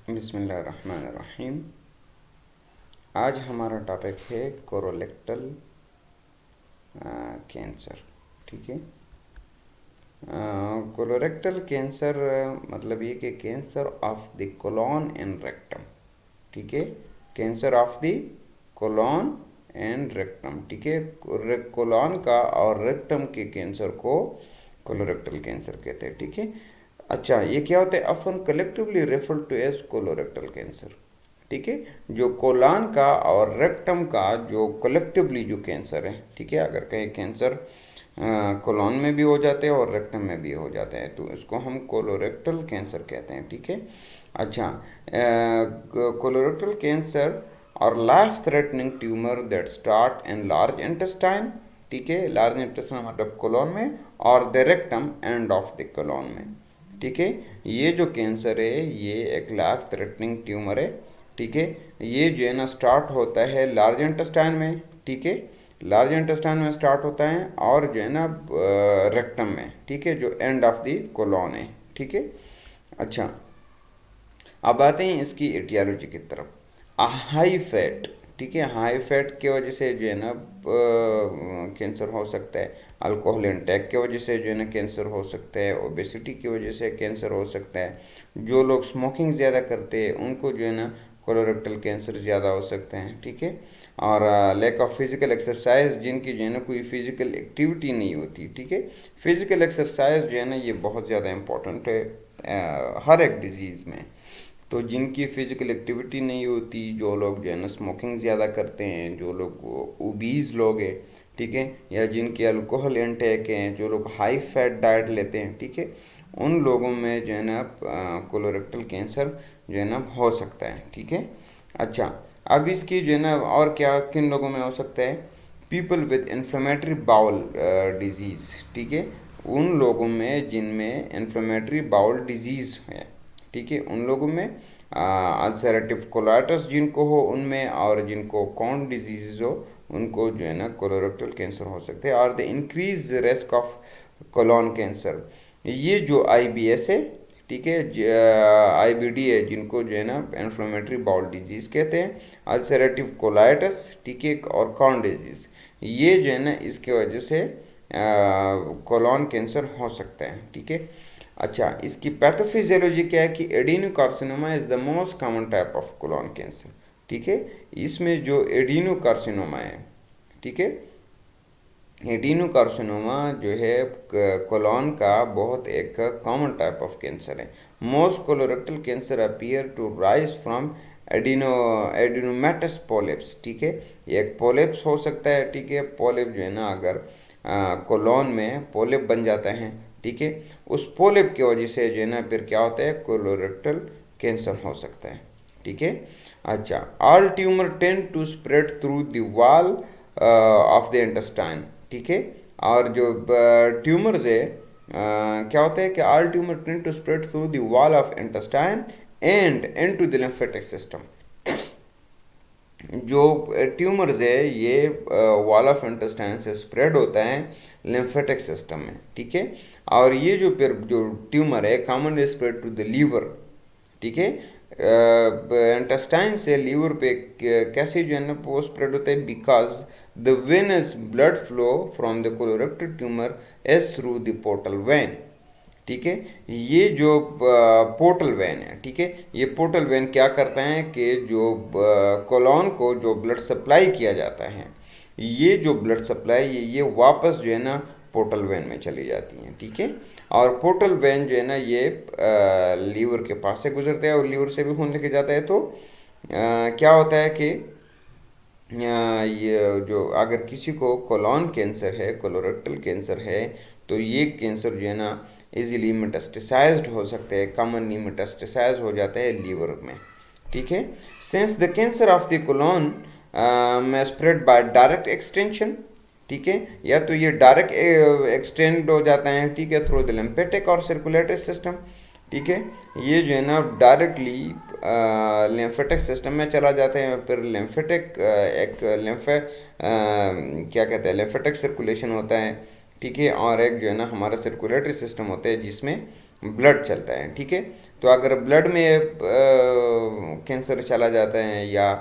बिस्मिल्लाहिर्रहमानिर्रहीम। आज हमारा टॉपिक है कोलोरेक्टल कैंसर। ठीक है। कोलोरेक्टल कैंसर मतलब ये कि cancer of the colon and rectum. ठीक है। Cancer of the colon and rectum. ठीक है। कोलॉन का और रेक्टम के कैंसर को कोलोरेक्टल कैंसर कहते हैं। ठीक है। अच्छा, ये क्या होता है? अपन collectively refer to as colorectal cancer. ठीक है। जो कोलान का और रेक्टम का जो कलेक्टिवली जो कैंसर है, ठीक है, अगर कहीं कैंसर कोलॉन में भी हो जाते हैं और रेक्टम में भी हो जाते हैं तो इसको हम कोलोरेक्टल कैंसर कहते हैं। ठीक है। अच्छा, कोलोरेक्टल कैंसर और life threatening tumour that start in large intestine. ठीक है। लार्ज इंटेस्टाइन मतलब कोलॉन में और the rectum end of the colon में। ठीक है। ये जो कैंसर है ये एक लाइफ थ्रेटनिंग ट्यूमर है। ठीक है। ये जो है ना स्टार्ट होता है लार्ज इंटेस्टाइन में। ठीक है। लार्ज इंटेस्टाइन में स्टार्ट होता है और जो है ना रेक्टम में। ठीक है, जो एंड ऑफ द कोलॉन है। ठीक है। अच्छा, अब आते हैं इसकी एटियोलॉजी की तरफ। High fat. ठीक है। हाई फैट की वजह से जो है ना कैंसर हो सकता है। अल्कोहल इंटेक की वजह से जो है ना कैंसर हो सकता है। ओबेसिटी की वजह से कैंसर हो सकता है। जो लोग स्मोकिंग ज़्यादा करते हैं उनको जो है ना कोलोरेक्टल कैंसर ज़्यादा हो सकते हैं। ठीक है। और लैक ऑफ फिजिकल एक्सरसाइज, जिनकी जो है ना कोई फिजिकल एक्टिविटी नहीं होती। ठीक है। फिजिकल एक्सरसाइज जो है ना ये बहुत ज़्यादा इम्पोर्टेंट है हर एक डिजीज़ में। तो जिनकी फिजिकल एक्टिविटी नहीं होती, जो लोग जो है ना स्मोकिंग ज़्यादा करते हैं, जो लोग ओबीज लोग हैं, ठीक है, या जिनके अल्कोहल इंटेक हैं, जो लोग हाई फैट डाइट लेते हैं, ठीक है, उन लोगों में जो है ना कोलोरेक्टल कैंसर जो है ना हो सकता है। ठीक है। अच्छा, अब इसकी जो है ना और क्या किन लोगों में हो सकता है? People with inflammatory bowel disease. ठीक है। उन लोगों में जिनमें इन्फ्लेमेटरी बाउल डिजीज़ है। ठीक है। उन लोगों में अल्सरेटिव कोलाइटिस जिनको हो उनमें, और जिनको कॉर्न डिजीज हो उनको जो है ना कोलोरेक्टल कैंसर हो सकते हैं। और the increase risk of colon cancer, ये जो आईबीएस है, ठीक है, आईबीडी है, जिनको जो है ना इन्फ्लेमेटरी बाउल डिजीज कहते हैं, अल्सरेटिव कोलाइटिस, ठीक है, और कॉर्न डिजीज, ये जो है ना इसके वजह से कोलॉन कैंसर हो सकता है। ठीक है। अच्छा, इसकी पैथोफिजियोलॉजी क्या है कि adenocarcinoma is the most common type of colon cancer. ठीक है। इसमें जो एडिनोकार्सिनोमा है, ठीक है, एडिनोकार्सिनोमा जो है कोलॉन का बहुत एक कॉमन टाइप ऑफ कैंसर है। Most colorectal cancer appear to rise from adenomatous polyps. ठीक है। ये एक पॉलिप्स हो सकता है। ठीक है। पॉलिप जो है ना अगर कोलॉन में पॉलिप बन जाता है, ठीक है, उस पोलिप की वजह से जो है ना फिर क्या होता है? कोलोरेक्टल कैंसर हो सकता है। ठीक है। अच्छा, all tumour tend to spread through the wall of the intestine. ठीक है। और जो ट्यूमर्स है क्या होता है कि all tumour tend to spread through the wall of intestine and into the lymphatic system. जो ट्यूमर्स है ये वॉल ऑफ इंटेस्टाइन से स्प्रेड होता है लिम्फेटिक सिस्टम में। ठीक है। और ये जो फिर जो ट्यूमर है commonly spread to the liver. ठीक है। इंटेस्टाइन से लीवर पे कैसे जो है ना वो स्प्रेड होता है? Because the venous blood flow from the colorectal tumour is through the portal vein. ठीक है। ये जो पोर्टल वेन है, ठीक है, ये पोर्टल वेन क्या करता है कि जो कोलॉन को जो ब्लड सप्लाई किया जाता है, ये जो ब्लड सप्लाई ये वापस जो है ना पोर्टल वेन में चली जाती हैं। ठीक है। और पोर्टल वेन जो है ना ये लीवर के पास से गुजरता है और लीवर से भी खून लेके जाता है। तो क्या होता है कि ये जो अगर किसी को कोलॉन कैंसर है, कोलोरेक्टल कैंसर है, तो ये कैंसर जो है ना इजीली मेटास्टेसाइज्ड हो सकते हैं, कॉमनली मेटास्टेसाइज हो जाता है लीवर में। ठीक है। Since the cancer of the colon में स्प्रेड बाय डायरेक्ट एक्सटेंशन। ठीक है। या तो ये डायरेक्ट एक्सटेंड हो जाता है, ठीक है, थ्रू द लिम्फेटिक और सर्कुलेटरी सिस्टम। ठीक है। ये जो है ना डायरेक्टली लिम्फेटिक सिस्टम में चला जाता है। फिर लिम्फेटिक एक क्या कहते हैं, लिम्फेटिक सर्कुलेशन होता है। ठीक है। और एक जो है ना हमारा सर्कुलेटरी सिस्टम होता है जिसमें ब्लड चलता है, ठीक है। तो अगर ब्लड में कैंसर चला जाता है या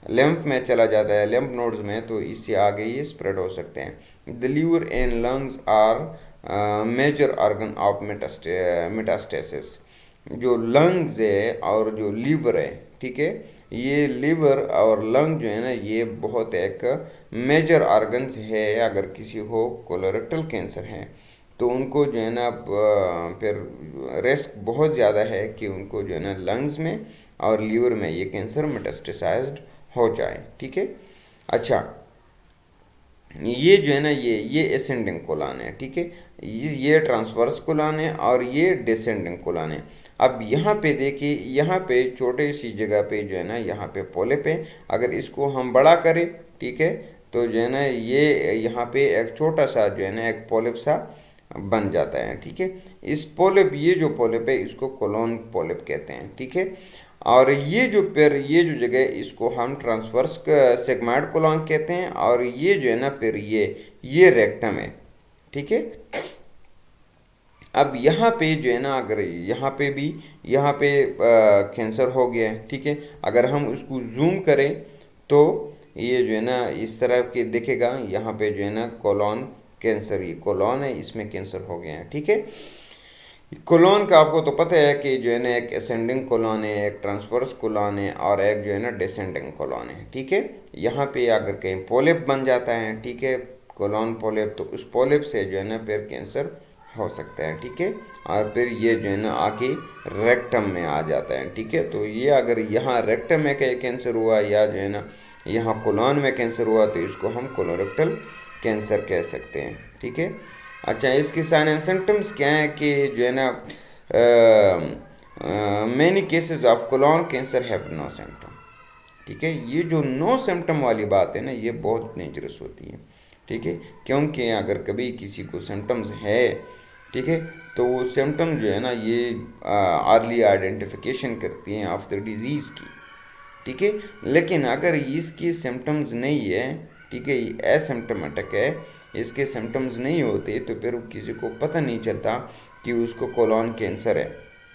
लिम्फ में चला जाता है, लिम्फ नोड्स में, तो इससे आगे ये स्प्रेड हो सकते हैं। The liver and lungs are major organ of metastasis. जो लंग्स है और जो लीवर है, ठीक है, ये लीवर और लंग जो है ना, ये बहुत एक मेजर ऑर्गन्स है। अगर किसी को कोलोरेक्टल कैंसर है तो उनको जो है ना फिर रिस्क बहुत ज़्यादा है कि उनको जो है ना लंग्स में और लीवर में ये कैंसर मेटास्टेसाइज्ड हो जाए, ठीक है। अच्छा, ये जो है ना ये असेंडिंग कोलन है, ठीक है। ये ट्रांसवर्स कोलन है और ये डिसेंडिंग कोलन है। अब यहाँ पे देखिए, यहाँ पे छोटे सी जगह पे जो है ना यहाँ पे पोलिप है। अगर इसको हम बड़ा करें, ठीक है, तो जो है ना ये यहाँ पे एक छोटा सा जो है ना एक पोलिप सा बन जाता है, ठीक है। इस पोलिप, ये जो पोलिप है इसको कोलोन पोलिप कहते हैं, ठीक है। और ये जो फिर ये जो जगह है, इसको हम ट्रांसवर्स सेगमेंट कोलन कहते हैं। और ये जो है ना फिर ये रेक्टम है, ठीक है। अब यहाँ पे जो है ना, अगर यहाँ पे भी यहाँ पे कैंसर हो गया है, ठीक है। अगर हम उसको जूम करें तो ये जो है ना इस तरह के दिखेगा। यहाँ पे जो है ना कोलोन कैंसर, ये कोलोन है, इसमें कैंसर हो गया है, ठीक है। कोलोन का आपको तो पता है कि जो है ना एक असेंडिंग कोलोन है, एक ट्रांसवर्स कोलोन है और एक जो है ना डिसेंडिंग कोलोन है, ठीक है। यहाँ पे अगर कहीं पोलिप बन जाता है, ठीक है, कोलोन पोलिप, तो उस पोलिप से जो है ना फिर कैंसर हो सकता है, ठीक है। और फिर ये जो है ना आके रेक्टम में आ जाता है, ठीक है। तो ये अगर यहाँ रेक्टम में कहीं कैंसर हुआ या जो है ना यहाँ कोलोन में कैंसर हुआ तो इसको हम कोलोरेक्टल कैंसर कह सकते हैं, ठीक है। अच्छा, इसके साइन एंड सिम्टम्स क्या है कि जो है ना many cases of colon cancer have no symptom, ठीक है। ये जो नो सिम्टम वाली बात है ना, ये बहुत डेंजरस होती है, ठीक है। क्योंकि अगर कभी किसी को सिम्टम्स है, ठीक है, तो वो सिम्टम जो है ना ये अर्ली आइडेंटिफिकेशन करती हैं ऑफ द डिजीज़ की, ठीक है। लेकिन अगर इसकी सिम्टम्स नहीं है, ठीक है, एसिम्टोमेटिक है, इसके सिम्टम्स नहीं होते, तो फिर किसी को पता नहीं चलता कि उसको कोलोन कैंसर है,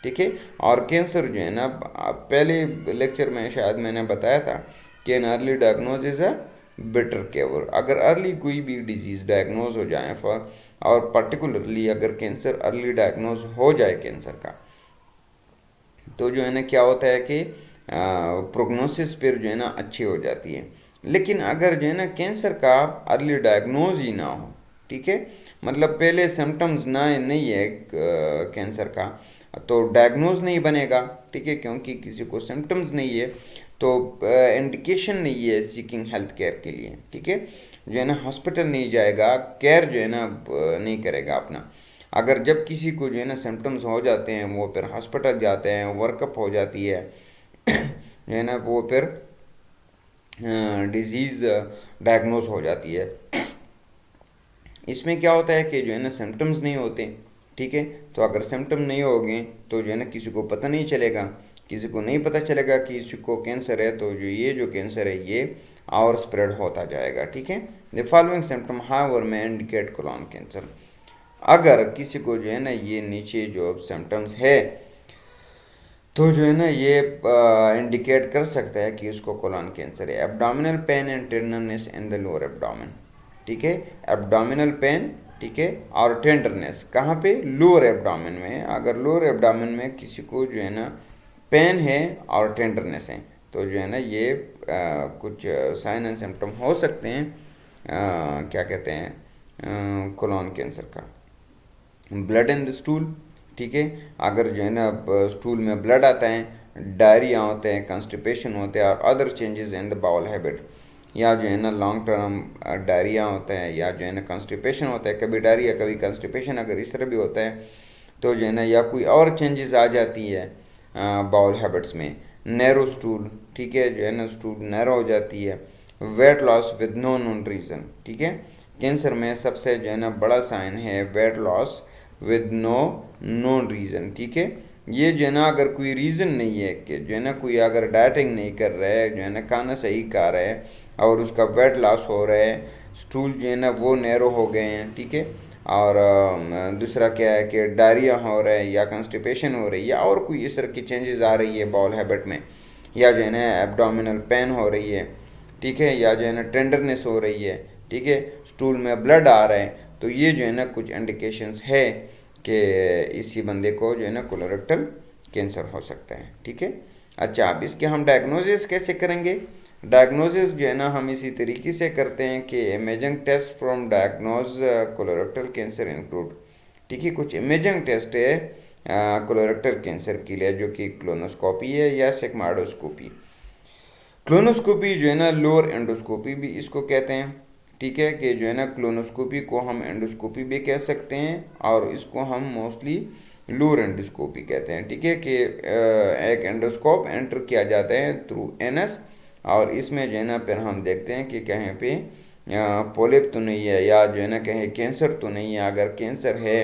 ठीक है। और कैंसर जो है ना, पहले लेक्चर में शायद मैंने बताया था कि an early diagnose is a better care. अगर अर्ली कोई भी डिजीज़ डायग्नोज हो जाए और पर्टिकुलरली अगर कैंसर अर्ली डायग्नोज हो जाए कैंसर का, तो जो है ना क्या होता है कि प्रोग्नोसिस फिर जो है ना अच्छी हो जाती है। लेकिन अगर जो है ना कैंसर का अर्ली डायग्नोज ही ना हो, ठीक है, मतलब पहले सिम्टम्स ना नहीं है कैंसर का, तो डायग्नोज नहीं बनेगा, ठीक है, क्योंकि किसी को सिम्टम्स नहीं है तो इंडिकेशन नहीं है सीकिंग हेल्थ केयर के लिए, ठीक है। जो है ना हॉस्पिटल नहीं जाएगा, केयर जो है ना नहीं करेगा अपना। अगर जब किसी को जो है ना सिम्टम्स हो जाते हैं, वो फिर हॉस्पिटल जाते हैं, वर्कअप हो जाती है जो है ना, वो फिर डिजीज़ डायग्नोज हो जाती है। इसमें क्या होता है कि जो है ना सिम्टम्स नहीं होते, ठीक है। तो अगर सिम्टम नहीं होंगे तो जो है ना किसी को पता नहीं चलेगा, किसी को नहीं पता चलेगा कि किसी को कैंसर है, तो जो कैंसर है ये और स्प्रेड होता जाएगा, ठीक है। द फॉलोइंग सिम्टम हाउएवर में इंडिकेट कोलोन कैंसर। अगर किसी को जो है ना ये नीचे जो सिम्टम्स है, तो जो है ना ये इंडिकेट कर सकता है कि उसको कोलोन कैंसर है। Abdominal pain and tenderness in the lower abdomen, ठीक है, एब्डोमिनल पेन, ठीक है, और टेंडरनेस कहाँ पे, लोअर एब्डोमेन में। अगर लोअर एब्डोमेन में किसी को जो है ना पेन है और टेंडरनेस है, तो जो है ना ये कुछ साइन एंड सिम्टम हो सकते हैं, क्या कहते हैं, कोलोन कैंसर का। ब्लड इन द स्टूल, ठीक है, अगर जो है ना स्टूल में ब्लड आता है, डायरिया होते हैं, कंस्टिपेशन होते हैं और other changes in the bowel habit, या जो है ना लॉन्ग टर्म डायरिया होता है या जो है ना कंस्टिपेशन होता है, कभी डायरिया कभी कंस्टिपेशन, अगर इस तरह भी होता है तो जो है ना, या कोई और चेंजेस आ जाती है बाउल हैबिट्स में। नैरो स्टूल, ठीक है, जो है ना स्टूल नैरो हो जाती है। Weight loss with no known reason, ठीक है, कैंसर में सबसे जो है ना बड़ा साइन है weight loss with no known reason, ठीक है। ये जो है ना अगर कोई रीज़न नहीं है कि जो है ना कोई अगर डाइटिंग नहीं कर रहा है, जो है ना खाना सही खा रहा है और उसका वेट लॉस हो रहा है, स्टूल जो है ना वो नैरो हो गए हैं, ठीक है, और दूसरा क्या है कि डायरिया हो रहा है या कंस्टिपेशन हो रही है या और कोई इस तरह की चेंजेस आ रही है बाउल हैबिट में, या जो है ना एब्डोमिनल पेन हो रही है, ठीक है, या जो है ना टेंडरनेस हो रही है, ठीक है, स्टूल में ब्लड आ रहा है, तो ये जो है ना कुछ इंडिकेशंस है कि इसी बंदे को जो है ना कोलोरेक्टल कैंसर हो सकता है, ठीक है। अच्छा, अब इसके हम डायग्नोसिस कैसे करेंगे? डायग्नोसिस जो है ना हम इसी तरीके से करते हैं कि imaging test from diagnose colorectal cancer include, ठीक है, कुछ इमेजिंग टेस्ट है कोलोरेक्टल कैंसर के लिए, जो कि क्लोनोस्कोपी है या सेगमाइडोस्कोपी। क्लोनोस्कोपी जो है ना लोअर एंडोस्कोपी भी इसको कहते हैं, ठीक है, कि जो है ना क्लोनोस्कोपी को हम एंडोस्कोपी भी कह सकते हैं और इसको हम मोस्टली लोअर एंडोस्कोपी कहते हैं, ठीक है, कि एक एंडोस्कोप एंटर किया जाता है थ्रू एनस, और इसमें जो है ना फिर हम देखते हैं कि कहीं पे पोलिप तो नहीं है या जो है ना कहीं कैंसर तो नहीं है। अगर कैंसर है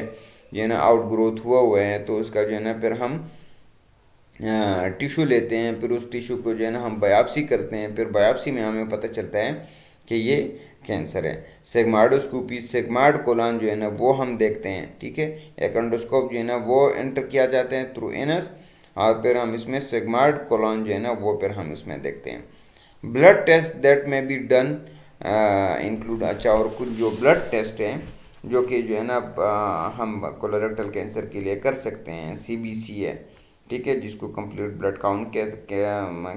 जो है ना आउट ग्रोथ हुआ है तो उसका जो है ना फिर हम टिश्यू लेते हैं, फिर उस टिश्यू को जो है ना हम बायोप्सी करते हैं, फिर बायोप्सी में हमें पता चलता है कि ये कैंसर है। सेगमाइडोस्कोपी, सेगमाइड कोलन जो है ना वो हम देखते हैं, ठीक है, एक एंडोस्कोप जो है ना वो एंटर किया जाते हैं थ्रू एनस, और फिर हम इसमें सेगमाइड कोलन जो है ना वो फिर हम इसमें देखते हैं। ब्लड टेस्ट दैट में बी डन इंक्लूड, अच्छा, और कुछ जो ब्लड टेस्ट हैं जो कि जो है ना हम कोलोरेक्टल कैंसर के लिए कर सकते हैं, सीबीसी है, ठीक है, जिसको कंप्लीट ब्लड काउंट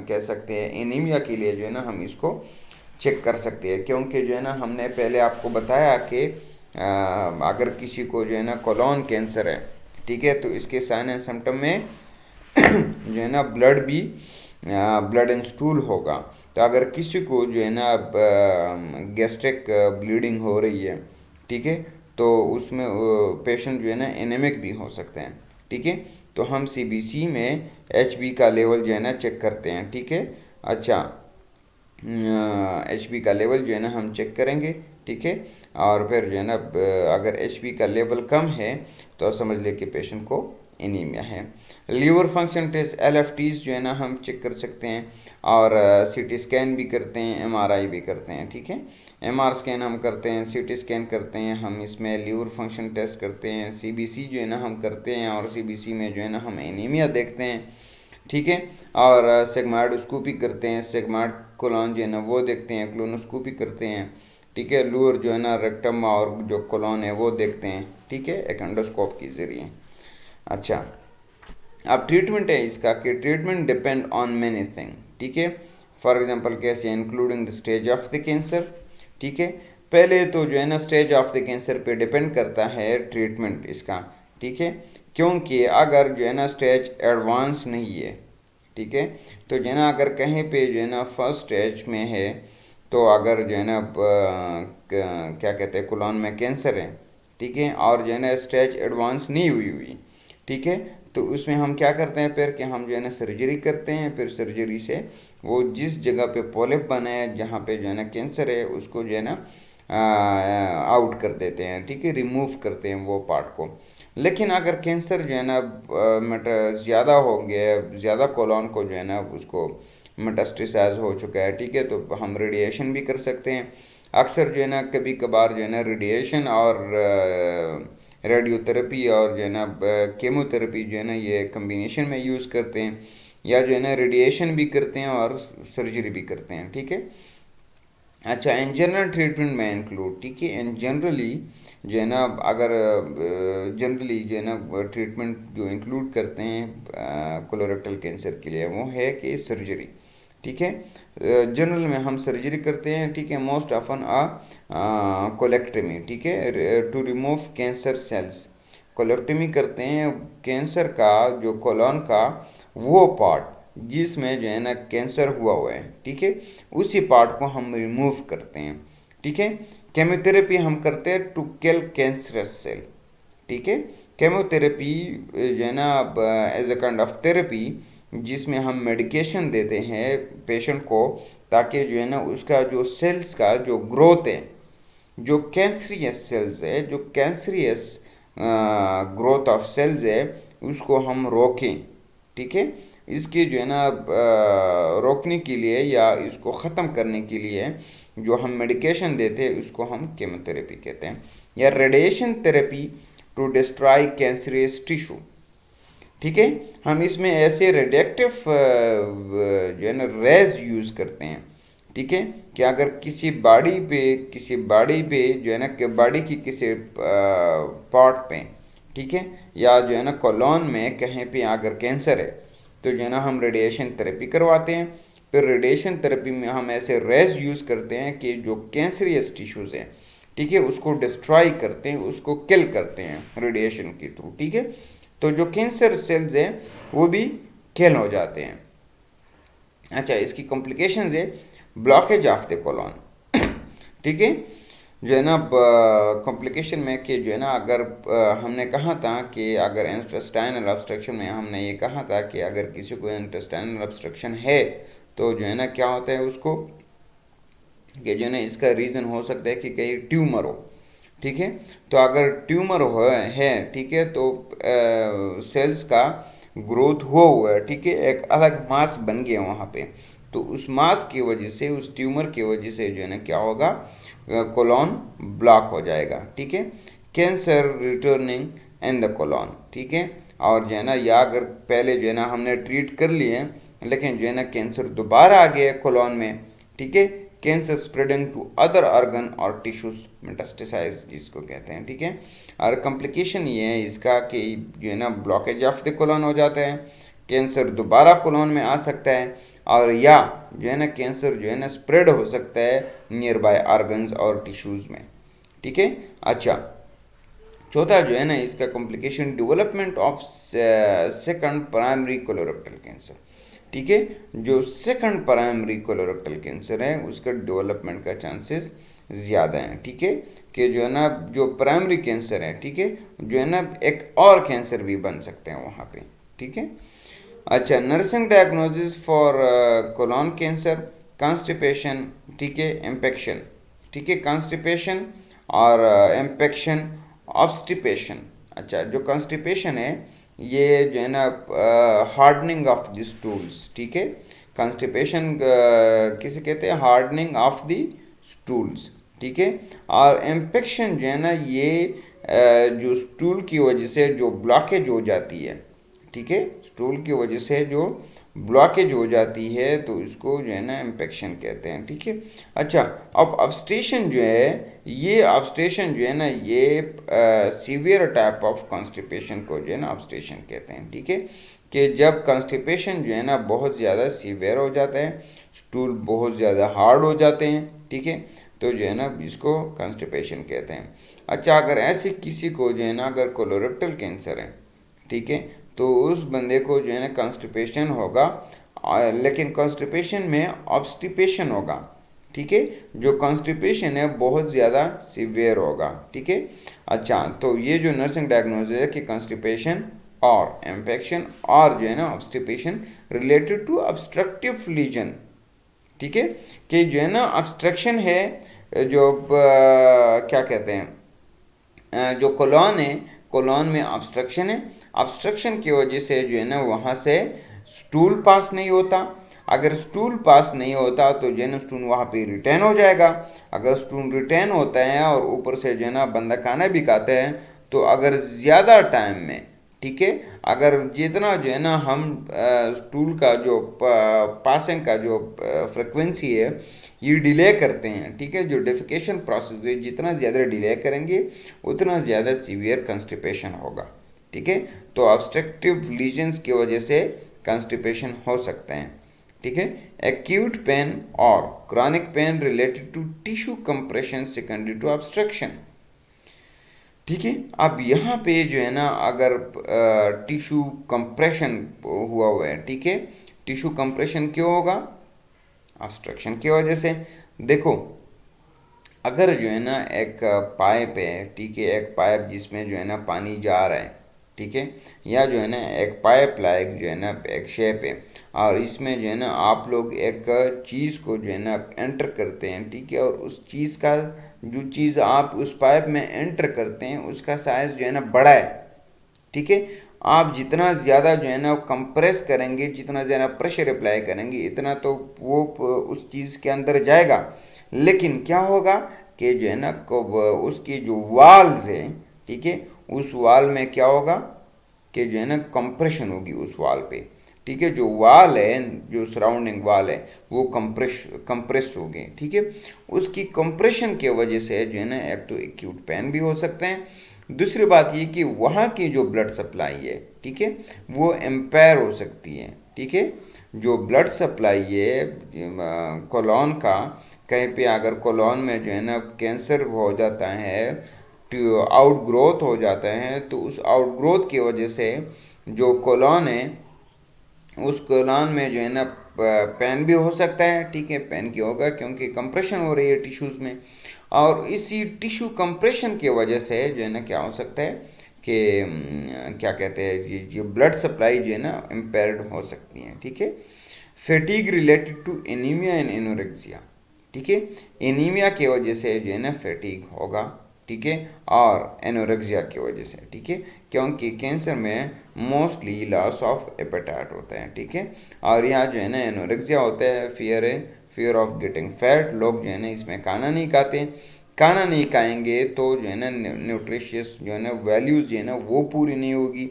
कह सकते हैं। एनीमिया के लिए जो है ना हम इसको चेक कर सकते हैं, क्योंकि जो है ना हमने पहले आपको बताया कि अगर किसी को जो है ना कोलोन कैंसर है, ठीक है, तो इसके साइन एंड सिम्टम में जो है ना ब्लड एंड स्टूल होगा। तो अगर किसी को जो है ना गैस्ट्रिक ब्लीडिंग हो रही है, ठीक है, तो उसमें पेशेंट जो है ना एनेमिक भी हो सकते हैं, ठीक है, तो हम सीबीसी में एचबी का लेवल जो है ना चेक करते हैं, ठीक है। अच्छा, एचबी का लेवल जो है ना हम चेक करेंगे, ठीक है, और फिर जो है ना अगर एचबी का लेवल कम है तो समझ ले कि पेशेंट को एनीमिया है। लीवर फंक्शन टेस्ट एलएफटीज जो है ना हम चेक कर सकते हैं, और सीटी स्कैन भी करते हैं, एमआरआई भी करते हैं, ठीक है, एमआर स्कैन हम करते हैं, सीटी स्कैन करते हैं, हम इसमें लीवर फंक्शन टेस्ट करते हैं, सीबीसी जो है ना हम करते हैं, और सीबीसी में जो है ना हम एनीमिया देखते हैं, ठीक है, और सेगमाइडोस्कोपी करते हैं, सेगमाइड कोलन जो है ना वो देखते हैं, क्लोनोस्कोपी करते हैं, ठीक है, लूअर जो है ना रेक्टम और जो कोलन है वो देखते हैं, ठीक है, एक एंडोस्कोप के जरिए। अच्छा, अब ट्रीटमेंट है इसका कि treatment depend on many thing, ठीक है, फॉर एग्जांपल कैसे, including the stage of the cancer, ठीक है, पहले तो जो है ना स्टेज ऑफ द कैंसर पे डिपेंड करता है ट्रीटमेंट इसका, ठीक है, क्योंकि अगर जो है ना स्टेज एडवांस नहीं है, ठीक है, तो जो है ना अगर कहीं पे जो है ना फर्स्ट स्टेज में है, तो अगर जो है ना क्या कहते हैं कोलन में कैंसर है, ठीक है, और जो है ना स्टेज एडवांस नहीं हुई, ठीक है, तो उसमें हम क्या करते हैं फिर कि हम जो है ना सर्जरी करते हैं, फिर सर्जरी से वो जिस जगह पे पॉलिप बना है जहाँ पे जो है ना कैंसर है उसको जो है ना आउट कर देते हैं, ठीक है, रिमूव करते हैं वो पार्ट को। लेकिन अगर कैंसर जो है ना ज़्यादा हो गया, ज़्यादा कोलन को जो है ना उसको मेटास्टेसाइज हो चुका है, ठीक है, तो हम रेडिएशन भी कर सकते हैं। अक्सर जो है ना कभी कभार जो है ना रेडिएशन और रेडियोथेरेपी और जो है ना केमोथेरेपी जो है ना ये कम्बिनेशन में यूज़ करते हैं, या जो है ना रेडिएशन भी करते हैं और सर्जरी भी करते हैं, ठीक है। अच्छा, इन जनरल ट्रीटमेंट में इंक्लूड, ठीक है, इन जनरली जो है ना अगर जनरली जो है ना ट्रीटमेंट जो इंक्लूड करते हैं कोलोरेक्टल कैंसर के लिए वो है कि सर्जरी, ठीक है, जनरल में हम सर्जरी करते हैं, ठीक है, मोस्ट ऑफन कोलेक्टमी, ठीक है, to remove cancer cells, colectomy करते हैं कैंसर का जो कोलन का वो पार्ट जिसमें जो है ना कैंसर हुआ है, ठीक है, उसी पार्ट को हम रिमूव करते हैं, ठीक है। केमोथेरेपी हम करते हैं टू किल कैंसरस सेल, ठीक है, केमोथेरेपी जो है ना as a kind of therapy जिसमें हम मेडिकेशन देते हैं पेशेंट को ताकि जो है ना उसका जो सेल्स का जो ग्रोथ है, जो कैंसरियस सेल्स है, जो कैंसरियस ग्रोथ ऑफ सेल्स है उसको हम रोकें, ठीक है। इसके जो है ना रोकने के लिए या इसको ख़त्म करने के लिए जो हम मेडिकेशन देते हैं उसको हम केमोथेरेपी कहते हैं, या radiation therapy to destroy cancerous tissue. ठीक है, हम इसमें ऐसे रेडिएक्टिव जो है ना रेज यूज़ करते हैं। ठीक है, कि अगर किसी बॉडी पे जो है ना कि बॉडी की किसी पार्ट पे, ठीक है, या जो है ना कोलोन में कहीं पे अगर कैंसर है तो जो है ना हम रेडिएशन थेरेपी करवाते हैं। फिर रेडिएशन थेरेपी में हम ऐसे रेज यूज़ करते हैं कि जो कैंसरियस टिश्यूज़ हैं, ठीक है, उसको डिस्ट्रॉय करते हैं, उसको किल करते हैं रेडिएशन के थ्रू। ठीक है, तो जो कैंसर सेल्स हैं वो भी किल हो जाते हैं। अच्छा, इसकी कॉम्प्लिकेशंस है ब्लॉकेज ऑफ द कोलोन। ठीक है, जो है ना कॉम्प्लिकेशन में कि जो है ना अगर हमने कहा था कि अगर इंटेस्टाइनल ऑब्स्ट्रक्शन में हमने ये कहा था कि अगर किसी को इंटेस्टाइनल ऑब्स्ट्रक्शन है तो जो है ना क्या होता है उसको, कि जो है ना इसका रीज़न हो सकता है कि कहीं ट्यूमर हो। ठीक है, तो अगर ट्यूमर हो है, ठीक है, तो सेल्स का ग्रोथ हुआ है, ठीक है, एक अलग मास बन गया वहाँ पे, तो उस मास की वजह से, उस ट्यूमर की वजह से जो है ना क्या होगा, कोलोन ब्लॉक हो जाएगा। ठीक है, cancer returning in the colon. ठीक है, और जो है ना या अगर पहले जो है ना हमने ट्रीट कर लिए लेकिन जो है ना कैंसर दोबारा आ गया कोलोन में, ठीक है, cancer spreading to other organ और टिश्यूज, मेटास्टेसाइज जिसको कहते हैं। ठीक है, और कॉम्प्लिकेशन ये है इसका कि जो है ना ब्लॉकेज ऑफ द कोलोन हो जाता है, कैंसर दोबारा कोलोन में आ सकता है, और या जो है ना कैंसर जो है ना स्प्रेड हो सकता है नियर बाय ऑर्गन्स और टिश्यूज में। ठीक है, अच्छा, चौथा जो है ना इसका complication development of second primary colorectal cancer. ठीक है, जो सेकंड प्राइमरी कोलोरेक्टल कैंसर है उसका डेवलपमेंट का चांसेस ज़्यादा हैं। ठीक है, कि जो है ना जो प्राइमरी कैंसर है, ठीक है, जो है ना एक और कैंसर भी बन सकते हैं वहाँ पे। ठीक है, अच्छा, nursing diagnosis for colon cancer, constipation, ठीक है, इम्पेक्शन। ठीक है, कॉन्स्टिपेशन और इम्पेक्शन, ऑब्स्टिपेशन। अच्छा, जो कॉन्स्टिपेशन है ये जो है ना हार्डनिंग ऑफ द स्टूल्स। ठीक है, कॉन्स्टिपेशन किसे कहते हैं, हार्डनिंग ऑफ द स्टूल्स। ठीक है, और इम्पेक्शन जो है ना ये जो स्टूल की वजह से जो ब्लॉकेज हो जाती है, ठीक है, स्टूल की वजह से जो ब्लॉकेज हो जाती है तो इसको जो है ना इम्पेक्शन कहते हैं। ठीक है, अच्छा, अब ऑब्स्ट्रेशन जो है, ये ऑब्स्ट्रेशन जो है ना ये सीवियर टाइप ऑफ कॉन्स्टिपेशन को जो है ना ऑब्स्ट्रेशन कहते हैं। ठीक है, कि जब कॉन्स्टिपेशन जो है ना बहुत ज़्यादा सीवियर हो जाता है, स्टूल बहुत ज़्यादा हार्ड हो जाते हैं, ठीक है, तो जो है ना इसको कॉन्स्टिपेशन कहते हैं। अच्छा, अगर ऐसे किसी को जो है ना अगर कोलोरेक्टल कैंसर है, ठीक है, तो उस बंदे को जो है ना कॉन्स्टिपेशन होगा, लेकिन कॉन्स्टिपेशन में ऑब्स्टिपेशन होगा। ठीक है, जो कॉन्स्टिपेशन है बहुत ज़्यादा सीवियर होगा। ठीक है, अच्छा, तो ये जो नर्सिंग डायग्नोसिस है कि कॉन्स्टिपेशन और इन्फेक्शन और जो है ना ऑब्स्टिपेशन रिलेटेड टू ऑब्स्ट्रक्टिव लीजन। ठीक है, कि जो है ना ऑब्स्ट्रक्शन है, जो क्या कहते हैं, जो कोलोन है, कोलोन में ऑब्स्ट्रक्शन है, ऑब्स्ट्रक्शन की वजह से जो है ना वहाँ से स्टूल पास नहीं होता। अगर स्टूल पास नहीं होता तो जो है ना स्टूल वहाँ पे रिटेन हो जाएगा। अगर स्टूल रिटेन होता है और ऊपर से जो है ना बंदा खाना भी खाता है, तो अगर ज़्यादा टाइम में, ठीक है, अगर जितना जो है ना हम स्टूल का जो पासिंग का जो फ्रिक्वेंसी है ये डिले करते हैं, ठीक है, जो डेफिकेशन प्रोसेस है जितना ज़्यादा डिले करेंगे उतना ज़्यादा सीवियर कंस्टिपेशन होगा। ठीक है, तो ऑब्स्ट्रक्टिव लीजन्स की वजह से कंस्टिपेशन हो सकते हैं। ठीक है, एक्यूट पेन और chronic pain related to tissue compression secondary to obstruction. ठीक है, अब यहाँ पे जो है ना अगर टिश्यू कंप्रेशन हुआ है, ठीक है, टिश्यू कंप्रेशन क्यों होगा, ऑब्स्ट्रक्शन की वजह से। देखो, अगर जो है ना एक पाइप है, ठीक है, एक पाइप जिसमें जो है ना पानी जा रहा है, ठीक है, या जो है ना एक पाइप लाइक जो है ना एक शेप है, और इसमें जो है ना आप लोग एक चीज़ को जो है ना एंटर करते हैं, ठीक है, और उस चीज़ का जो चीज़ आप उस पाइप में एंटर करते हैं उसका साइज़ जो है ना बड़ा है। ठीक है, आप जितना ज़्यादा जो है ना कंप्रेस करेंगे, जितना ज़्यादा प्रेशर अप्लाई करेंगे, इतना तो वो उस चीज़ के अंदर जाएगा। लेकिन क्या होगा कि जो है ना उसकी जो वाल्स है, ठीक है, उस वाल में क्या होगा कि जो है ना कंप्रेशन होगी उस वाल पे, ठीक है, जो वाल है, जो सराउंडिंग वाल है वो कंप्रेस हो गए, ठीक है। उसकी कंप्रेशन की वजह से जो है ना एक तो एक्यूट पेन भी हो सकते हैं, दूसरी बात ये कि वहाँ की जो ब्लड सप्लाई है, ठीक है, वो एम्पेयर हो सकती है, ठीक है। जो ब्लड सप्लाई है कोलोन का, कहीं पे अगर कोलोन में जो है ना कैंसर हो जाता है, आउट ग्रोथ हो जाता है, तो उस आउट ग्रोथ की वजह से जो कोलोन है, उस कोलोन में जो है ना पेन भी हो सकता है, ठीक है, पेन की होगा क्योंकि कंप्रेशन हो रही है टिश्यूज में, और इसी टिश्यू कंप्रेशन की वजह से जो है ना क्या हो सकता है कि क्या कहते हैं ये ब्लड सप्लाई जो है ना इम्पेयर्ड हो सकती है, ठीक है। Fatigue related to anaemia and anorexia, ठीक है, एनीमिया की वजह से जो है ना फेटीग होगा, ठीक है, और एनोरेक्सिया की वजह से, ठीक है, क्योंकि कैंसर में मोस्टली लॉस ऑफ एपेटाइट होता है, ठीक है, और यहाँ जो है ना एनोरेक्सिया होता है, फियर ऑफ गेटिंग फैट, लोग जो है ना इसमें खाना नहीं खाते, खाना नहीं खाएंगे तो जो है ना न्यूट्रिशियस जो है ना वैल्यूज जो है ना वो पूरी नहीं होगी,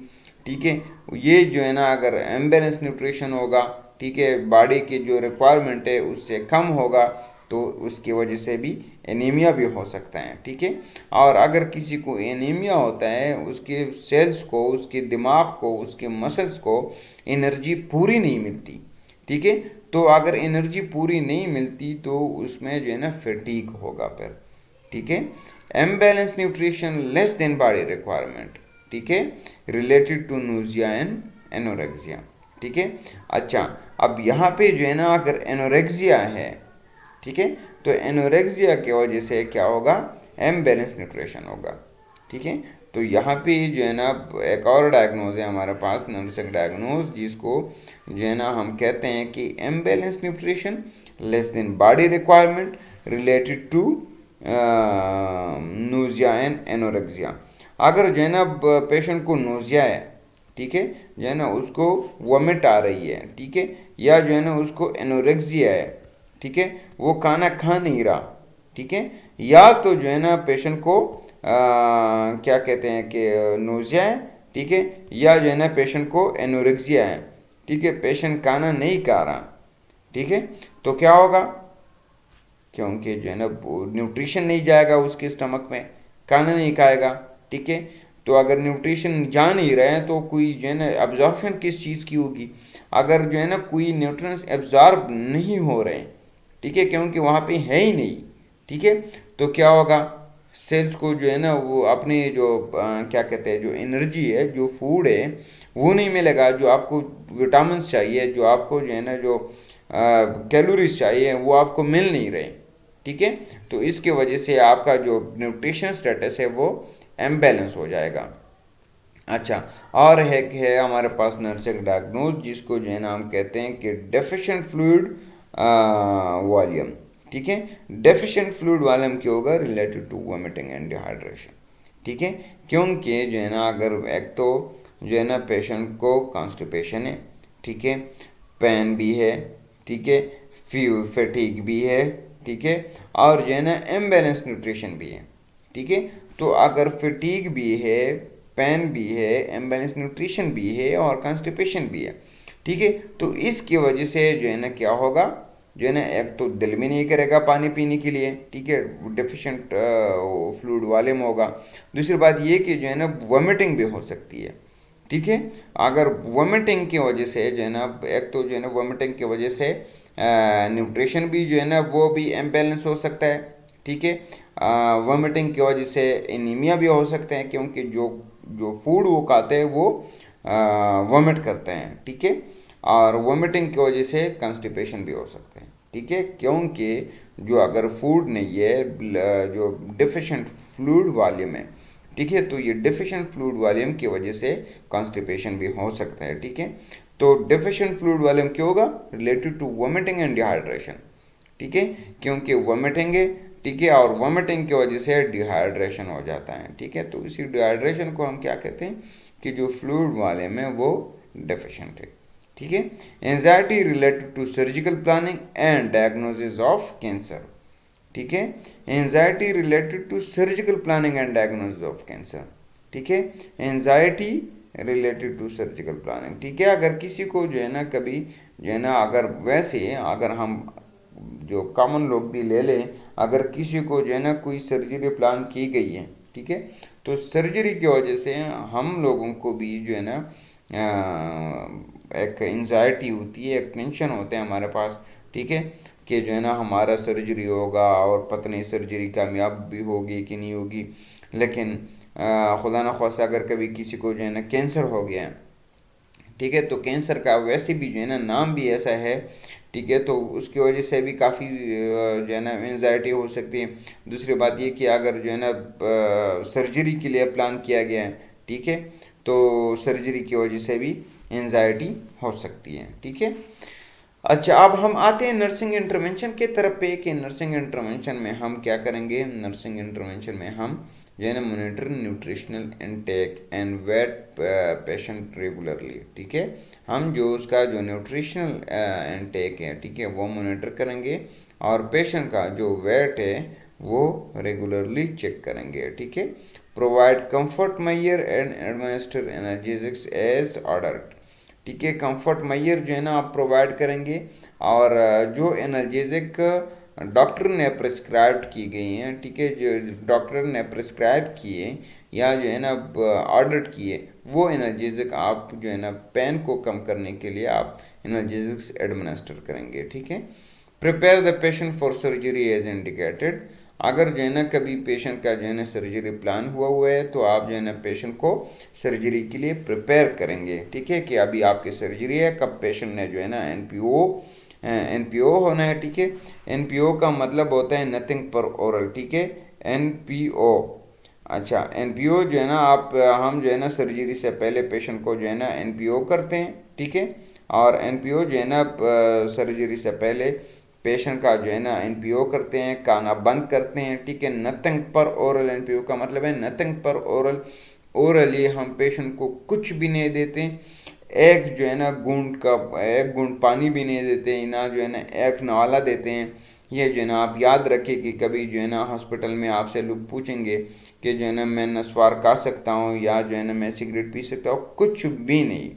ठीक है। ये जो है ना अगर एम्बेलेंस न्यूट्रिशन होगा, ठीक है, बॉडी की जो रिक्वायरमेंट है उससे कम होगा, तो उसकी वजह से भी एनीमिया भी हो सकता है, ठीक है। और अगर किसी को एनीमिया होता है, उसके सेल्स को, उसके दिमाग को, उसके मसल्स को एनर्जी पूरी नहीं मिलती, ठीक है, तो अगर एनर्जी पूरी नहीं मिलती तो उसमें जो है ना फटीग होगा फिर, ठीक है। Imbalance nutrition less than body requirement, ठीक है, related to nausea and anorexia, ठीक है। अच्छा, अब यहाँ पे जो है ना अगर एनोरेक्सिया है, ठीक है, तो एनोरेक्सिया की वजह से क्या होगा, एम्बैलेंस न्यूट्रिशन होगा, ठीक है। तो यहाँ पे जो है ना एक और डायग्नोज है हमारे पास, नर्सिंग डायग्नोज, जिसको जो है ना हम कहते हैं कि imbalance nutrition less than body requirement related to nausea and anorexia. अगर जो है ना पेशेंट को नोजिया है, ठीक है, जो है ना उसको वॉमिट आ रही है, ठीक है, या जो है ना उसको एनोरेक्सिया है, ठीक है, वो खाना खा नहीं रहा, ठीक है, या तो जो है ना पेशेंट को क्या कहते हैं कि नोजिया है, ठीक है, या जो है ना पेशेंट को एनोरेक्सिया है, ठीक है, पेशेंट खाना नहीं खा रहा, ठीक है, तो क्या होगा, क्योंकि जो है ना न्यूट्रिशन नहीं जाएगा उसके स्टमक में, खाना नहीं खाएगा, ठीक है। तो अगर न्यूट्रिशन जा नहीं रहे हैं तो कोई जो है ना एब्जॉर्प्शन किस चीज़ की होगी, अगर जो है ना कोई न्यूट्रिएंट्स एब्जॉर्ब नहीं हो रहे हैं, ठीक है, क्योंकि वहाँ पे है ही नहीं, ठीक है, तो क्या होगा, सेल्स को जो है ना वो अपने जो क्या कहते हैं जो एनर्जी है, जो फूड है, वो नहीं मिलेगा, जो आपको विटामिन चाहिए, जो आपको जो है ना जो कैलोरीज चाहिए वो आपको मिल नहीं रहे, ठीक है। तो इसके वजह से आपका जो न्यूट्रिशन स्टेटस है वो एम्बेलेंस हो जाएगा। अच्छा, और है हमारे पास नर्सिंग डायग्नोज, जिसको जो है ना हम कहते हैं कि डेफिशिएंट फ्लूइड वॉल्यूम, ठीक है। डेफिशिएंट फ्लूइड वॉल्यूम क्या होगा, related to vomiting and dehydration, ठीक है, क्योंकि जो है ना अगर एक तो जो है ना पेशेंट को कॉन्स्टिपेशन है, ठीक है, पेन भी है, ठीक है, फटीग भी है, ठीक है, और जो है ना इम्बैलेंस न्यूट्रिशन भी है, ठीक है। तो अगर फटीग भी है, पेन भी है, इम्बैलेंस न्यूट्रिशन भी है और कॉन्स्टिपेशन भी है, ठीक है, तो इसकी वजह से जो है ना क्या होगा, जो है ना एक तो दिल भी नहीं करेगा पानी पीने के लिए, ठीक है, डेफिशिएंट फ्लूइड वाले में होगा। दूसरी बात ये कि जो है ना वॉमिटिंग भी हो सकती है, ठीक है, अगर वोमिटिंग की वजह से जो है ना एक तो जो है ना वोमिटिंग की वजह से न्यूट्रिशन भी जो है ना वो भी इम्बैलेंस हो सकता है, ठीक है, वोमिटिंग की वजह से एनीमिया भी हो सकते हैं, क्योंकि जो जो फूड वो खाते हैं वो वोमिट करते हैं, ठीक है, और वोमिटिंग की वजह से कंस्टिपेशन भी हो सकते हैं, ठीक है, क्योंकि जो अगर फूड नहीं है, जो डिफिशिएंट फ्लूइड वॉल्यूम है, ठीक है, तो ये डेफिशिएंट फ्लूइड वॉल्यूम की वजह से कॉन्स्टिपेशन भी हो सकता है, ठीक है। तो डेफिशिएंट फ्लूइड वॉल्यूम क्यों होगा, related to vomiting and dehydration, ठीक है, क्योंकि वोमिटिंग है, ठीक है, और वोमिटिंग की वजह से डिहाइड्रेशन हो जाता है, ठीक है, तो इसी डिहाइड्रेशन को हम क्या कहते हैं कि जो फ्लूइड वॉल्यूम है वो डेफिशिएंट है, ठीक है। Anxiety related to surgical planning and diagnosis of cancer, ठीक है। Anxiety related to surgical planning and diagnosis of cancer, ठीक है। Anxiety related to surgical planning, ठीक है। अगर किसी को जो है ना कभी जो है ना, अगर वैसे अगर हम जो कॉमन लोग भी ले लें, अगर किसी को जो है ना कोई सर्जरी प्लान की गई है, ठीक है, तो सर्जरी की वजह से हम लोगों को भी जो है ना एक एंजाइटी होती है, एक टेंशन होता है हमारे पास, ठीक है, कि जो है ना हमारा सर्जरी होगा और पता नहीं सर्जरी कामयाब भी होगी कि नहीं होगी। लेकिन खुदा न खास्ता अगर कभी किसी को जो है ना कैंसर हो गया है, ठीक है, तो कैंसर का वैसे भी जो है ना नाम भी ऐसा है, ठीक है, तो उसकी वजह से भी काफ़ी जो है ना एंजाइटी हो सकती है। दूसरी बात ये कि अगर जो है ना सर्जरी के लिए प्लान किया गया है, ठीक है, तो सर्जरी की वजह से भी एंजाइटी हो सकती है, ठीक है। अच्छा, अब हम आते हैं नर्सिंग इंटरवेंशन के तरफ पे कि नर्सिंग इंटरवेंशन में हम क्या करेंगे। नर्सिंग इंटरवेंशन में हम जो है ना monitor nutritional intake and weight patient regularly, ठीक है। हम जो उसका जो न्यूट्रिशनल इनटेक है, ठीक है, वो मॉनिटर करेंगे और पेशेंट का जो वेट है वो रेगुलरली चेक करेंगे, ठीक है। Provide comfort measure and administer analgesics as ordered, ठीक है। कंफर्ट मेजर जो है ना आप प्रोवाइड करेंगे और जो एनाल्जेसिक डॉक्टर ने प्रिस्क्राइब की गई हैं, ठीक है, जो डॉक्टर ने प्रिस्क्राइब किए या जो है ना ऑर्डर किए, वो एनाल्जेसिक आप जो है ना पेन को कम करने के लिए आप एनाल्जेसिक्स एडमिनिस्टर करेंगे, ठीक है। Prepare the patient for surgery as indicated, अगर जो है ना कभी पेशेंट का जो है ना सर्जरी प्लान हुआ है तो आप जो है ना पेशेंट को सर्जरी के लिए प्रिपेयर करेंगे, ठीक है, कि अभी आपकी सर्जरी है, कब पेशेंट ने जो है ना एनपीओ होना है, ठीक है। एनपीओ का मतलब होता है नथिंग पर ओरल, ठीक है, एनपीओ। अच्छा, एनपीओ जो है ना आप हम जो है ना सर्जरी से पहले पेशेंट को जो है ना एनपीओ करते हैं, ठीक है। और एनपीओ जो है ना सर्जरी से पहले पेशेंट का जो है ना एनपीओ करते हैं, खाना बंद करते हैं, ठीक है। नथिंग पर ओरल, एनपीओ का मतलब है नथिंग पर ओरल। ओरली हम पेशेंट को कुछ भी नहीं देते, एक जो है ना एक घूंट पानी भी नहीं देते, ना जो है ना एक नवाला देते हैं। ये जो है ना आप याद रखिए कि कभी जो है ना हॉस्पिटल में आपसे लोग पूछेंगे कि जो है ना मैं नस्वार खा सकता हूँ या जो है ना मैं सिगरेट पी सकता हूँ, कुछ भी नहीं।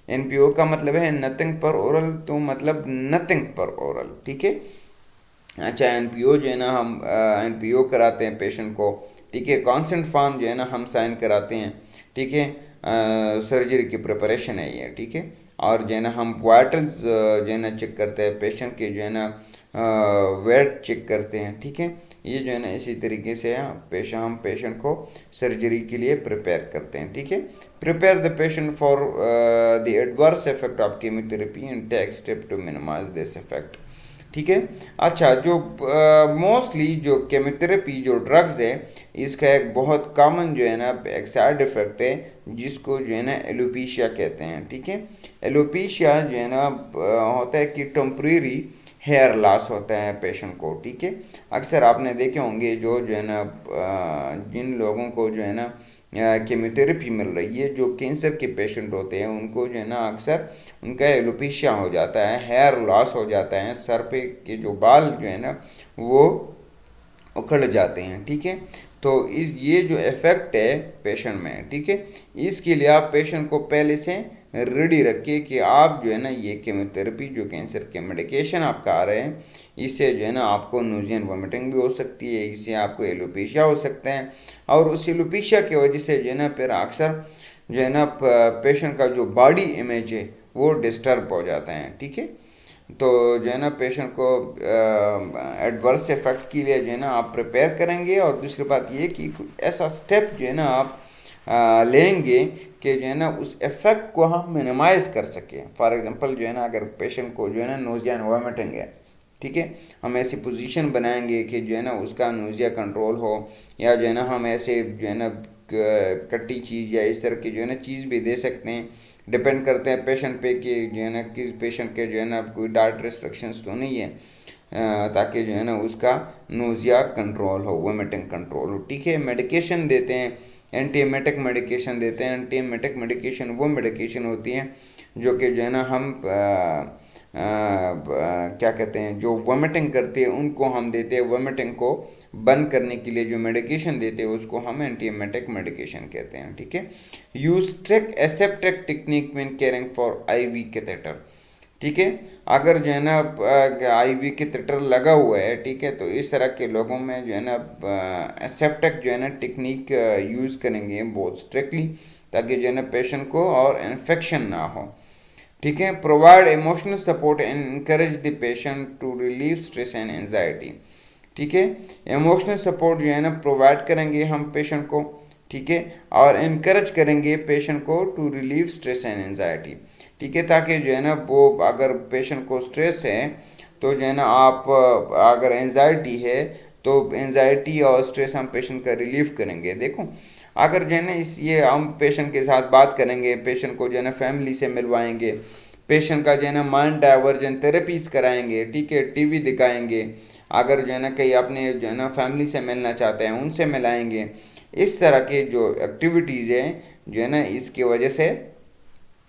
एनपीओ का मतलब है नथिंग पर ओरल, तो मतलब नथिंग पर ओरल, ठीक है। अच्छा, एनपीओ जो है ना हम एनपीओ कराते हैं पेशेंट को, ठीक है। कॉन्सेंट फॉर्म जो है ना हम साइन कराते हैं, ठीक है। सर्जरी की प्रिपरेशन है ये, ठीक है। और जो है ना हम वाइटल्स जो है ना चेक करते हैं पेशेंट के, जो है ना वेट चेक करते हैं, ठीक है। ये जो है ना इसी तरीके से हम पेशेंट को सर्जरी के लिए प्रिपेयर करते हैं, ठीक है। Prepare the patient for the adverse effect of chemotherapy and take step to minimize this effect, ठीक है। अच्छा, जो मोस्टली जो केमोथेरेपी जो ड्रग्स है, इसका एक बहुत कॉमन जो है ना एक साइड इफेक्ट है जिसको जो है ना एलोपेशिया कहते हैं, ठीक है। एलोपेशिया जो है ना होता है कि टेम्परेरी हेयर लॉस होता है पेशेंट को, ठीक है। अक्सर आपने देखे होंगे जो है ना जिन लोगों को जो है ना कीमोथेरेपी मिल रही है, जो कैंसर के पेशेंट होते हैं, उनको जो है ना अक्सर उनका एलोपेशिया हो जाता है, हेयर लॉस हो जाता है, सर पे के जो बाल जो है ना वो उखड़ जाते हैं, ठीक है। तो इस ये जो इफेक्ट है पेशेंट में, ठीक है, इसके लिए आप पेशेंट को पहले से रेडी रखिए कि आप जो है ना ये केमोथेरेपी जो कैंसर के मेडिकेशन आप खा रहे हैं, इससे जो है ना आपको नोजिया वॉमिटिंग भी हो सकती है, इससे आपको एलोपेशिया हो सकता है। और उस एलोपेशिया की वजह से जो है ना फिर अक्सर जो है ना पेशेंट का जो बॉडी इमेज है वो डिस्टर्ब हो जाता है, ठीक है। तो जो है ना पेशेंट को एडवर्स इफेक्ट के लिए जो है ना आप प्रिपेयर करेंगे। और दूसरी बात ये कि ऐसा स्टेप जो है ना आप लेंगे कि जो है ना उस इफेक्ट को हम मिनिमाइज कर सकें। फॉर एग्जांपल जो है ना अगर पेशेंट को जो है ना नोजिया एंड वॉमिटिंग है, ठीक है, हम ऐसी पोजीशन बनाएंगे कि जो है ना उसका नोजिया कंट्रोल हो, या जो है ना हम ऐसे जो है ना कट्टी चीज़ या इस तरह की जो है ना चीज़ भी दे सकते हैं। डिपेंड करते हैं पेशेंट पे कि जो है ना किस पेशेंट के जो है ना कोई डाइट रिस्ट्रिक्शंस तो नहीं है, ताकि जो है ना उसका नोजिया कंट्रोल हो, वोमिटिंग कंट्रोल हो, ठीक है। मेडिकेशन देते हैं, एंटीएमेटिक मेडिकेशन देते हैं। एंटीएमेटिक मेडिकेशन वो मेडिकेशन होती हैं जो कि जो है ना हम क्या कहते हैं, जो वोमिटिंग करती है उनको हम देते हैं, वोमिटिंग को बंद करने के लिए जो मेडिकेशन देते हैं उसको हम एंटीएमेटिक मेडिकेशन कहते हैं, ठीक है। Use track aseptic technique when caring for IV catheter, ठीक है। अगर जो है ना आईवी कैथेटर लगा हुआ है, ठीक है, तो इस तरह के लोगों में जो है ना एसेप्टिक जो है ना टेक्निक यूज़ करेंगे बहुत स्ट्रिक्टली, ताकि जो है ना पेशेंट को और इन्फेक्शन ना हो, ठीक है। Provide emotional support and encourage the patient to relieve stress and anxiety, ठीक है। इमोशनल सपोर्ट जो है ना प्रोवाइड करेंगे हम पेशेंट को, ठीक है, और इनकरेज करेंगे पेशेंट को to relieve stress and anxiety, ठीक है, ताकि जो है ना वो अगर पेशेंट को स्ट्रेस है तो जो है ना आप अगर एंजाइटी है तो एंजाइटी और स्ट्रेस हम पेशेंट का रिलीफ करेंगे। देखो अगर जो है ना इस ये हम पेशेंट के साथ बात करेंगे, पेशेंट को जो है ना फैमिली से मिलवाएंगे, पेशेंट का जो है ना माइंड डाइवर्जन थेरेपीज कराएंगे, ठीक है, टीवी दिखाएंगे, अगर जो है ना कहीं अपने जो है ना फैमिली से मिलना चाहते हैं उनसे मिलाएंगे, इस तरह के जो एक्टिविटीज़ हैं जो है ना इसकी वजह से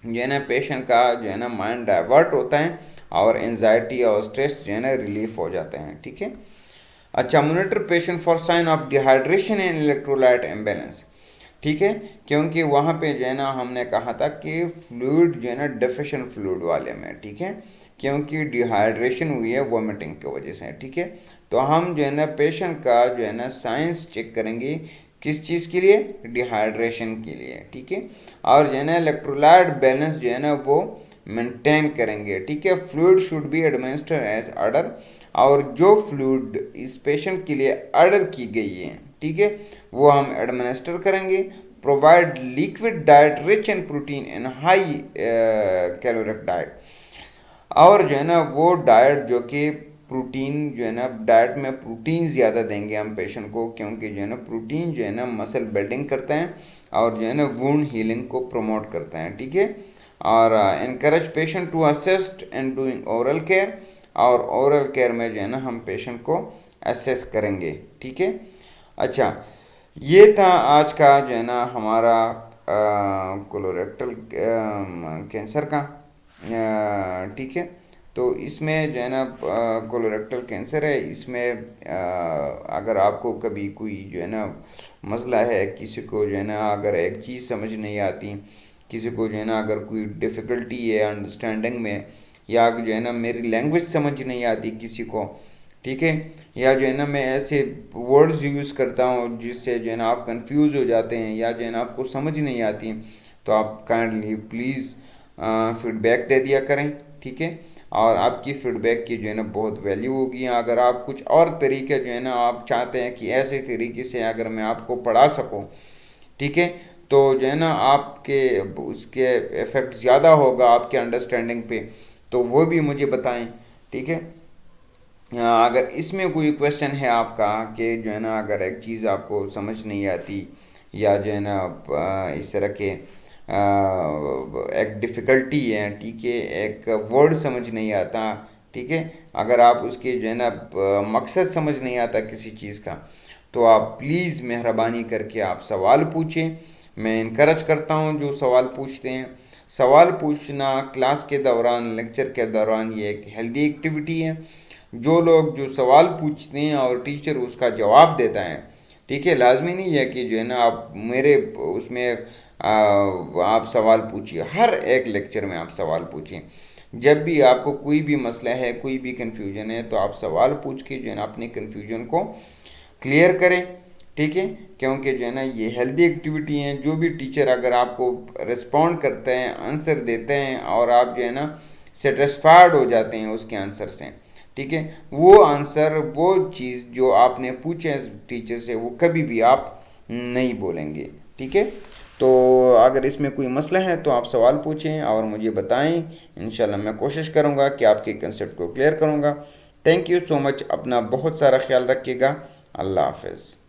जो है ना पेशेंट का जो है ना माइंड डाइवर्ट होता है और एनजाइटी और स्ट्रेस जो है ना रिलीफ हो जाते हैं, ठीक है। अच्छा, monitor patient for sign of dehydration and electrolyte imbalance, ठीक है, क्योंकि वहाँ पे जो है ना हमने कहा था कि फ्लूइड जो है ना डेफिशिएंट फ्लूइड वाले में, ठीक है, क्योंकि डिहाइड्रेशन हुई है वोमिटिंग की वजह से, ठीक है। तो हम जो है ना पेशेंट का जो है ना साइंस चेक करेंगे किस चीज़ के लिए, डिहाइड्रेशन के लिए, ठीक है, और जो है ना इलेक्ट्रोलाइट बैलेंस जो है ना वो मेंटेन करेंगे, ठीक है। Fluid should be administered as order, और जो फ्लूइड इस पेशेंट के लिए ऑर्डर की गई है, ठीक है, वो हम एडमिनिस्टर करेंगे। Provide liquid diet rich in protein and high caloric diet, और जो है ना वो डाइट जो कि प्रोटीन जो है ना डाइट में प्रोटीन ज़्यादा देंगे हम पेशेंट को, क्योंकि जो है ना प्रोटीन जो है ना मसल बिल्डिंग करते हैं और जो है ना वुंड हीलिंग को प्रमोट करते हैं, ठीक है। और encourage patient to assist in doing oral care, और ओरल केयर में जो है ना हम पेशेंट को असेस करेंगे, ठीक है। अच्छा, ये था आज का जो है ना हमारा कोलोरेक्टल कैंसर का, ठीक है। तो इसमें जो है ना कोलोरेक्टल कैंसर है, इसमें अगर आपको कभी कोई जो है ना मसला है, किसी को जो है ना अगर एक चीज़ समझ नहीं आती, किसी को जो है ना अगर कोई डिफ़िकल्टी है अंडरस्टैंडिंग में, या जो है ना मेरी लैंग्वेज समझ नहीं आती किसी को, ठीक है, या जो है ना मैं ऐसे वर्ड्स यूज़ करता हूँ जिससे जो है ना आप कंफ्यूज हो जाते हैं, या जो है ना आपको समझ नहीं आती, तो आप काइंडली प्लीज़ फीडबैक दे दिया करें, ठीक है। और आपकी फीडबैक की जो है ना बहुत वैल्यू होगी। अगर आप कुछ और तरीके जो है ना आप चाहते हैं कि ऐसे तरीके से अगर मैं आपको पढ़ा सकूं, ठीक है, तो जो है ना आपके उसके इफ़ेक्ट ज़्यादा होगा आपके अंडरस्टैंडिंग पे, तो वो भी मुझे बताएं, ठीक है। अगर इसमें कोई क्वेश्चन है आपका कि जो है ना अगर एक चीज़ आपको समझ नहीं आती, या जो है ना इस तरह के एक डिफ़िकल्टी है, ठीक है, एक वर्ड समझ नहीं आता, ठीक है, अगर आप उसके जो है ना मकसद समझ नहीं आता किसी चीज़ का, तो आप प्लीज़ मेहरबानी करके आप सवाल पूछें। मैं इनकरेज करता हूँ जो सवाल पूछते हैं। सवाल पूछना क्लास के दौरान, लेक्चर के दौरान, ये एक हेल्दी एक्टिविटी है। जो लोग जो सवाल पूछते हैं और टीचर उसका जवाब देता है, ठीक है, लाजमी नहीं है कि जो है ना आप मेरे उसमें आप सवाल पूछिए, हर एक लेक्चर में आप सवाल पूछिए। जब भी आपको कोई भी मसला है, कोई भी कन्फ्यूजन है, तो आप सवाल पूछ के जो है ना अपने कन्फ्यूजन को क्लियर करें, ठीक है, क्योंकि जो है ना ये हेल्दी एक्टिविटी है। जो भी टीचर अगर आपको रिस्पॉन्ड करते हैं, आंसर देते हैं, और आप जो है ना सेटिस्फाइड हो जाते हैं उसके आंसर से, ठीक है, वो आंसर, वो चीज़ जो आपने पूछे टीचर से, वो कभी भी आप नहीं बोलेंगे, ठीक है। तो अगर इसमें कोई मसला है तो आप सवाल पूछें और मुझे बताएं। इंशाल्लाह मैं कोशिश करूँगा कि आपके कंसेप्ट को क्लियर करूँगा। Thank you so much. अपना बहुत सारा ख्याल रखिएगा। अल्लाह हाफ़िज़।